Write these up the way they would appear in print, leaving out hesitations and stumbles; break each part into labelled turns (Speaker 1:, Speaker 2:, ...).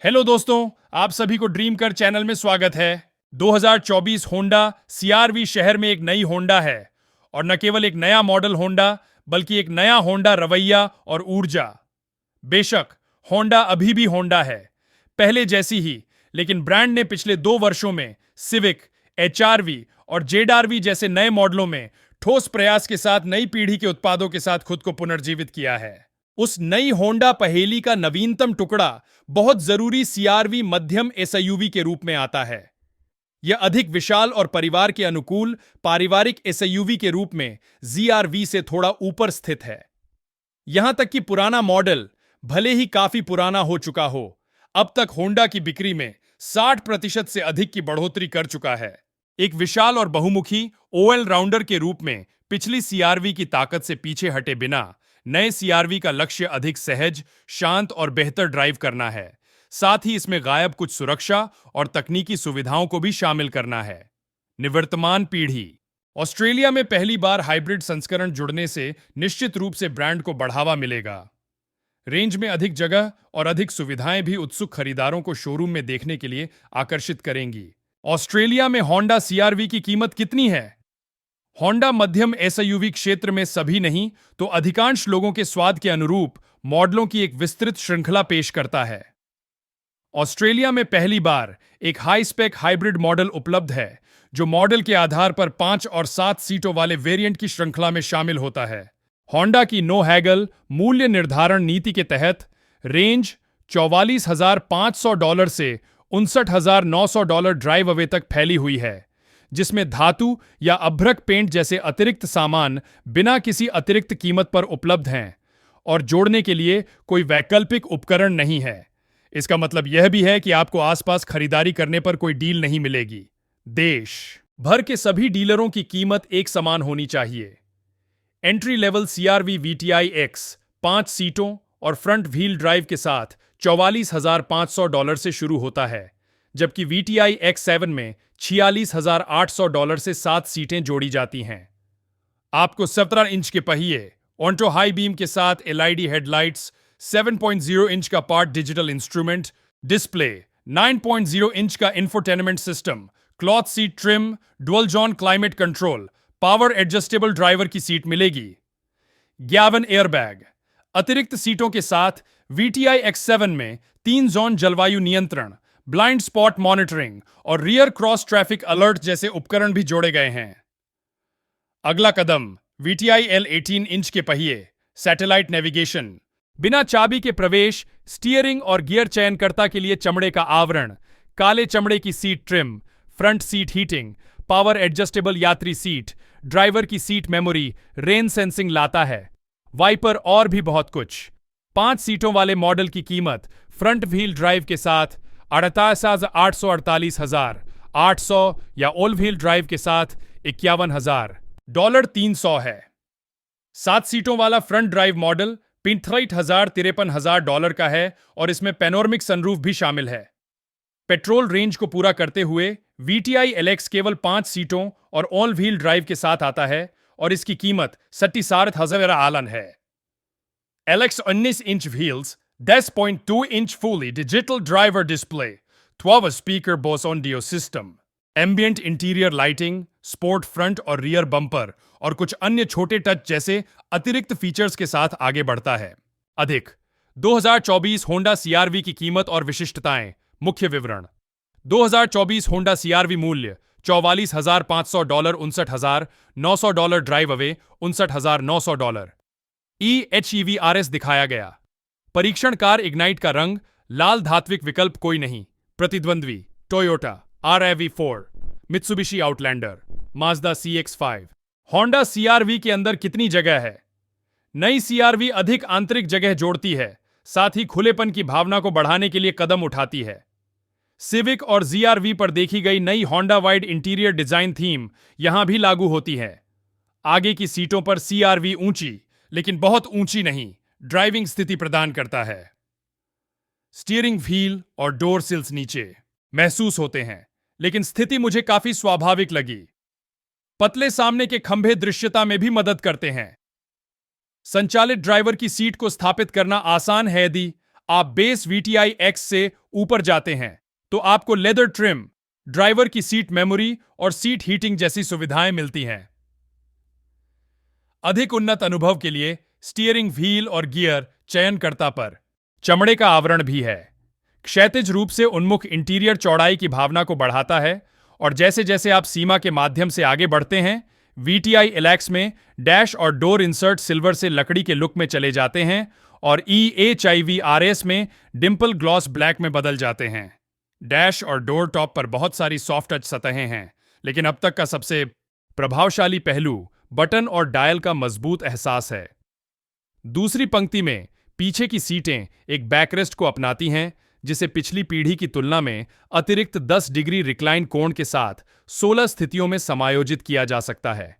Speaker 1: Hello दोस्तों, आप सभी को ड्रीम कर चैनल में स्वागत है। 2024 होंडा सीआरवी शहर में एक नई होंडा है और न केवल एक नया मॉडल होंडा बल्कि एक नया होंडा रवैया और ऊर्जा। बेशक होंडा अभी भी होंडा है, पहले जैसी ही, लेकिन ब्रांड ने पिछले 2 वर्षों में सिविक, एचआरवी और जेडआरवी जैसे नए मॉडलों में ठोस प्रयास के साथ नई पीढ़ी के उत्पादों के साथ खुद को पुनर्जीवित किया है। उस नई होंडा पहेली का नवीनतम टुकड़ा बहुत जरूरी सीआरवी मध्यम एसयूवी के रूप में आता है। यह अधिक विशाल और परिवार के अनुकूल पारिवारिक एसयूवी के रूप में जीआरवी से थोड़ा ऊपर स्थित है। यहां तक कि पुराना मॉडल भले ही काफी पुराना हो चुका हो, अब तक होंडा की बिक्री में 60% से अधिक की बढ़ोतरी कर चुका है। एक विशाल और बहुमुखी ओएल राउंडर के रूप में पिछली सीआरवी की ताकत से पीछे हटे बिना नए सीआरवी का लक्ष्य अधिक सहज, शांत और बेहतर ड्राइव करना है। साथ ही इसमें गायब कुछ सुरक्षा और तकनीकी सुविधाओं को भी शामिल करना है। निवर्तमान पीढ़ी। ऑस्ट्रेलिया में पहली बार हाइब्रिड संस्करण जुड़ने से निश्चित रूप से ब्रांड को बढ़ावा मिलेगा। रेंज में अधिक जगह और अधिक सुविधाएं भी उत्सुक खरीदारों को शोरूम में देखने के लिए आकर्षित करेंगी। ऑस्ट्रेलिया में होंडा सीआरवी की कीमत कितनी है? होंडा मध्यम एसयूवी क्षेत्र में सभी नहीं तो अधिकांश लोगों के स्वाद के अनुरूप मॉडलों की एक विस्तृत श्रृंखला पेश करता है। ऑस्ट्रेलिया में पहली बार एक हाई स्पेक हाइब्रिड मॉडल उपलब्ध है जो मॉडल के आधार पर 5 और 7 सीटों वाले वेरिएंट की श्रृंखला में शामिल होता है। होंडा की नो हैगल मूल्य निर्धारण नीति के तहत रेंज $44,500 से $59,900 ड्राइव अवे तक फैली हुई है, जिसमें धातु या अभ्रक पेंट जैसे अतिरिक्त सामान बिना किसी अतिरिक्त कीमत पर उपलब्ध हैं और जोड़ने के लिए कोई वैकल्पिक उपकरण नहीं है। इसका मतलब यह भी है कि आपको आसपास खरीदारी करने पर कोई डील नहीं मिलेगी। देश भर के सभी डीलरों की कीमत एक समान होनी चाहिए। Entry level CR-V VTi x 5 सीटों और फ्रंट व्हील ड्राइव के साथ $44,500 से शुरू होता है, जबकि वीटीआई X7 में $46,800 से 7 सीटें जोड़ी जाती हैं। आपको 17 इंच के पहिए, ऑन्टो हाई बीम के साथ एलईडी हेडलाइट्स, 7.0 इंच का part digital instrument display, 9.0 inch का infotainment system, cloth seat trim, dual zone climate control, power adjustable driver की सीट मिलेगी। 51 एयरबैग। अतिरिक्त सीटों के साथ वीटीआई X7 में 3 जोन जलवायु नियंत्रण, ब्लाइंड स्पॉट मॉनिटरिंग और रियर क्रॉस ट्रैफिक अलर्ट जैसे उपकरण भी जोड़े गए हैं। अगला कदम वीटीआई L 18 इंच के पहिए, सैटेलाइट नेविगेशन, बिना चाबी के प्रवेश, स्टीयरिंग और गियर चयनकर्ता के लिए चमड़े का आवरण, काले चमड़े की seat trim, front seat heating, power adjustable यात्री सीट, ड्राइवर की सीट मेमोरी, रेन सेंसिंग लाता है, वाइपर और भी बहुत कुछ। 5 सीटों वाले मॉडल की कीमत फ्रंट व्हील ड्राइव के साथ $48,800 या ऑल व्हील ड्राइव के साथ $51,300 है। 7 सीटों वाला फ्रंट ड्राइव मॉडल $63,000-53,000 का है और इसमें पैनोरमिक सनरूफ भी शामिल है। पेट्रोल रेंज को पूरा करते हुए वीटीआई LX केवल 5 सीटों और ऑल व्हील ड्राइव के साथ आता है और इसकी कीमत $37,000 है। LX 19 inch wheels, 10.2 inch fully digital driver display, 12 speaker Bose audio system, ambient interior lighting, sport front और रियर बम्पर और कुछ अन्य छोटे टच जैसे अतिरिक्त फीचर्स के साथ आगे बढ़ता है। अधिक 2024 होंडा सीआरवी की कीमत और विशिष्टताएं। मुख्य विवरण। 2024 होंडा सीआरवी मूल्य $44,500, $59,900 ड्राइव अवे, $59,900। EHEV RS दिखाया गया। परीक्षण कार इग्नाइट का रंग लाल, धात्विक विकल्प कोई नहीं। प्रतिद्वंद्वी Toyota RAV4, Mitsubishi Outlander, Mazda CX-5। Honda CR-V के अंदर कितनी जगह है? नई सीआरवी अधिक आंतरिक जगह जोड़ती है, साथ ही खुलेपन की भावना को बढ़ाने के लिए कदम उठाती है। सिविक और जीआरवी पर देखी गई नई Honda wide interior design theme यहां भी लागू होती है। आगे की सीटों पर सीआरवी ऊंची, लेकिन बहुत ऊंची नहीं, ड्राइविंग स्थिति प्रदान करता है। स्टीयरिंग व्हील और डोर सिल्स नीचे महसूस होते हैं, लेकिन स्थिति मुझे काफी स्वाभाविक लगी। पतले सामने के खंभे दृश्यता में भी मदद करते हैं। संचालित ड्राइवर की सीट को स्थापित करना आसान है यदि आप बेस VTI X से ऊपर जाते हैं तो आपको लेदर ट्रिम, ड्राइवर की सीट मेमोरी और सीट हीटिंग जैसी सुविधाएं मिलती हैं। अधिक उन्नत अनुभव के लिए स्टीयरिंग व्हील और गियर चयनकर्ता पर चमड़े का आवरण भी है। क्षैतिज रूप से उन्मुख इंटीरियर चौड़ाई की भावना को बढ़ाता है और जैसे जैसे आप सीमा के माध्यम से आगे बढ़ते हैं, VTI एलेक्स में डैश और डोर इंसर्ट सिल्वर से लकड़ी के लुक में चले जाते हैं और EHIV RS में डिंपल ग्लॉस ब्लैक में बदल जाते हैं। डैश और डोर टॉप पर बहुत सारी सॉफ्ट टच सतहें हैं, लेकिन अब तक का सबसे प्रभावशाली पहलू बटन और डायल का मजबूत एहसास है। दूसरी पंक्ति में पीछे की सीटें एक बैकरेस्ट को अपनाती हैं, जिसे पिछली पीढ़ी की तुलना में अतिरिक्त 10 डिग्री रिक्लाइन कोण के साथ 16 स्थितियों में समायोजित किया जा सकता है।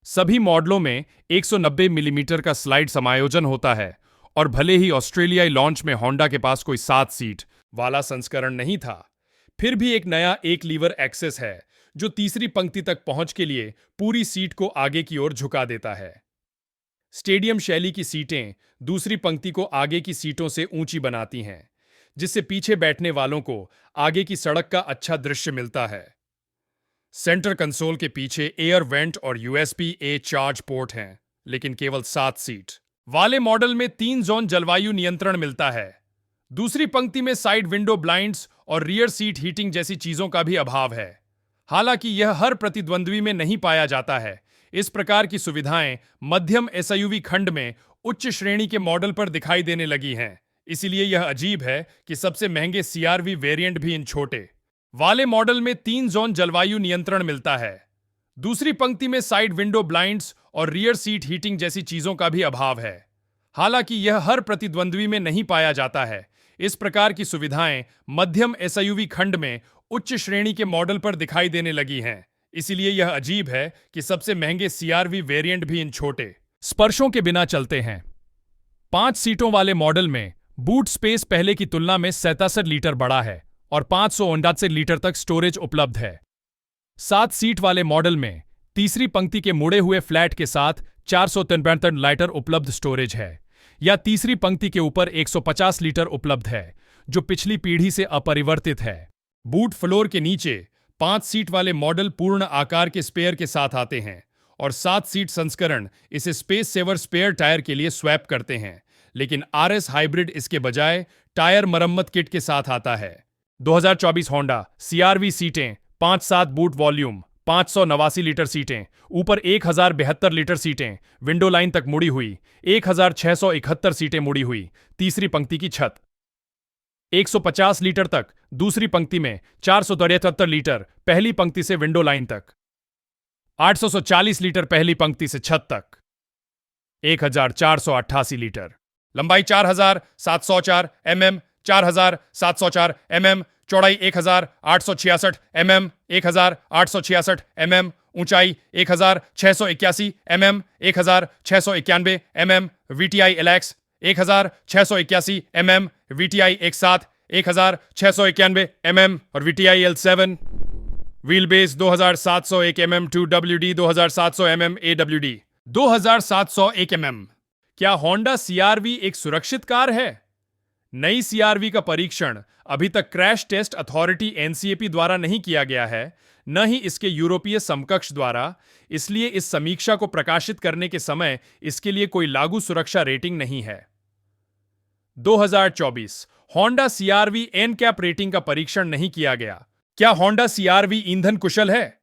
Speaker 1: सभी मॉडलों में 190 मिलीमीटर का स्लाइड समायोजन होता है और भले ही ऑस्ट्रेलियाई लॉन्च में होंडा के पास कोई 7 सीट वाला संस्करण नहीं था, फिर भी एक नया एक लीवर एक्सेस है जो तीसरी पंक्ति तक पहुंच के लिए पूरी सीट को आगे की ओर झुका देता है। स्टेडियम शैली की सीटें दूसरी पंक्ति को आगे की सीटों से ऊंची बनाती हैं, जिससे पीछे बैठने वालों को आगे की सड़क का अच्छा दृश्य मिलता है। सेंटर कंसोल के पीछे एयर वेंट और USB-A चार्ज पोर्ट हैं, लेकिन केवल 7 सीट वाले मॉडल में 3 जोन जलवायु नियंत्रण मिलता है। दूसरी पंक्ति में साइड विंडो ब्लाइंड्स और रियर सीट हीटिंग जैसी चीजों का भी अभाव है। हालांकि यह हर प्रतिद्वंद्वी में नहीं पाया जाता है। इस प्रकार की सुविधाएं मध्यम SUV खंड में उच्च श्रेणी के मॉडल पर दिखाई देने लगी हैं। इसीलिए यह अजीब है कि सबसे महंगे CR-V वेरिएंट भी इन छोटे वाले मॉडल में 3 जोन जलवायु नियंत्रण मिलता है। दूसरी पंक्ति में साइड विंडो ब्लाइंड्स और रियर सीट हीटिंग जैसी चीजों का भी अभाव है। हालांकि यह हर प्रतिद्वंद्वी में नहीं पाया जाता है। इस प्रकार की सुविधाएं मध्यम SUV खंड में उच्च श्रेणी के मॉडल पर दिखाई देने लगी हैं। इसीलिए यह अजीब है कि सबसे महंगे CR-V वेरिएंट भी इन छोटे स्पर्शों के बिना चलते हैं। 5 सीटों वाले मॉडल में बूट स्पेस पहले की तुलना में 67 लीटर बड़ा है और 549 लीटर तक स्टोरेज उपलब्ध है। 7 सीट वाले मॉडल में तीसरी पंक्ति के मुड़े हुए फ्लैट के साथ 473 लीटर उपलब्ध स्टोरेज है, या तीसरी पंक्ति के ऊपर 150 लीटर उपलब्ध है, जो पिछली पीढ़ी से अपरिवर्तित है। बूट फ्लोर के नीचे 5 सीट वाले मॉडल पूर्ण आकार के स्पेयर के साथ आते हैं और 7 सीट संस्करण इसे स्पेस सेवर स्पेयर टायर के लिए स्वैप करते हैं, लेकिन RS हाइब्रिड इसके बजाय टायर मरम्मत किट के साथ आता है। 2024 होंडा CR-V सीटें 5-7 बूट वॉल्यूम, 589 लीटर सीटें, ऊपर 1072 लीटर सीटें, विंडो लाइन तक मुड़ी हुई, 1671 सीटें मुड़ी हुई, तीसरी पंक्ति की छत 150 लीटर तक, दूसरी पंक्ति में 473 लीटर पहली पंक्ति से विंडो लाइन तक, 840 लीटर पहली पंक्ति से छत तक, 1488 लीटर लंबाई 4704 mm, 4704 mm, चौड़ाई 1866 mm, 1866 mm, ऊंचाई 1681 mm, 1691 mm, VTI Alex 1681 mm, VTI 17 1691 mm और VTI L7। Wheel base 2701 mm 2WD 2700 mm AWD 2701 mm। क्या होंडा CR-V एक सुरक्षित कार है? नई CR-V का परीक्षण अभी तक क्रैश टेस्ट अथॉरिटी NCAP द्वारा नहीं किया गया है, न ही इसके यूरोपीय समकक्ष द्वारा। इसलिए इस समीक्षा को प्रकाशित करने के समय इसके लिए कोई लागू सुरक्षा रेटिंग नहीं है। 2024 होंडा CR-V NCAP रेटिंग का परीक्षण नहीं किया गया। क्या होंडा CR-V ईंधन कुशल है?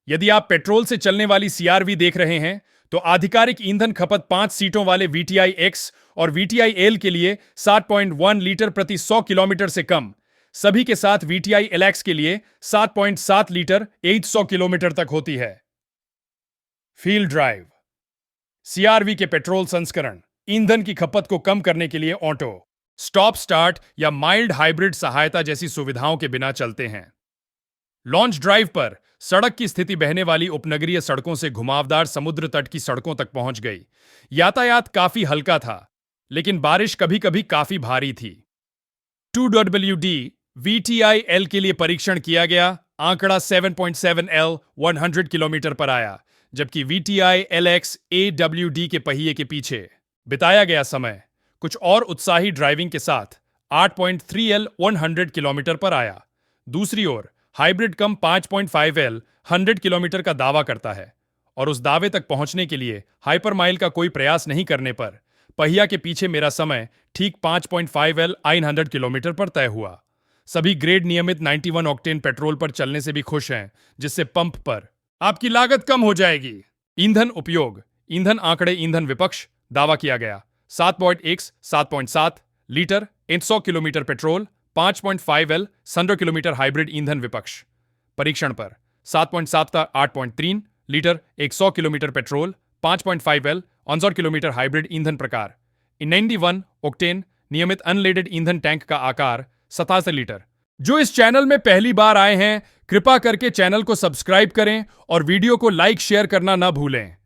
Speaker 1: यदि आप पेट्रोल से चलने वाली CR-V देख रहे हैं, तो आधिकारिक ईंधन खपत 5 सीटों वाले VTI X और VTI L के लिए 7.1 लीटर प्रति 100 किलोमीटर से कम, सभी के साथ VTI LX के लिए 7.7 लीटर 100 किलोमीटर तक होती है। फील्ड ड्राइव CR-V के पेट्रोल संस्करण ईंधन की खपत को कम करने के लिए ऑटो स्टॉप स्टार्ट या माइल्ड हाइब्रिड सहायता जैसी सुविधाओं के बिना चलते हैं। लॉन्च ड्राइव पर सड़क की स्थिति बहने वाली उपनगरीय सड़कों से घुमावदार समुद्र तट की सड़कों तक पहुंच गई। यातायात काफी हल्का था, लेकिन बारिश कभी कभी काफी भारी थी। 2WD VTI L के लिए परीक्षण किया गया, आंकड़ा 7.7 L 100 किलोमीटर पर आया, जबकि VTI LX AWD के पहिए के पीछे बिताया गया समय कुछ और उत्साही ड्राइविंग के साथ 8.3L 100 किलोमीटर पर आया। दूसरी ओर हाइब्रिड कम 5.5L 100 किलोमीटर का दावा करता है और उस दावे तक पहुंचने के लिए हाइपरमाइल का कोई प्रयास नहीं करने पर पहिया के पीछे मेरा समय ठीक 5.5L 900 किलोमीटर पर तय हुआ। सभी ग्रेड नियमित 91 ऑक्टेन पेट्रोल पर चलने से भी खुश हैं, जिससे पंप पर आपकी लागत कम हो जाएगी। ईंधन उपयोग, ईंधन आंकड़े, ईंधन विपक्ष दावा किया गया 7.1 7.7 litre 100 kilometre petrol, 5.5L 100 kilometre hybrid ईंधन विपक्ष। परीक्षण पर 7.7 था 8.3 litre 100 kilometre petrol, 5.5L 100 kilometre hybrid ईंधन प्रकार। इन 91 ऑक्टेन नियमित अनलेडेड ईंधन टैंक का आकार 87 लीटर। जो इस चैनल में पहली बार आए हैं, कृपा करके चैनल को सब्सक्राइब करें और वीडियो को लाइक शेयर करना ना भूलें।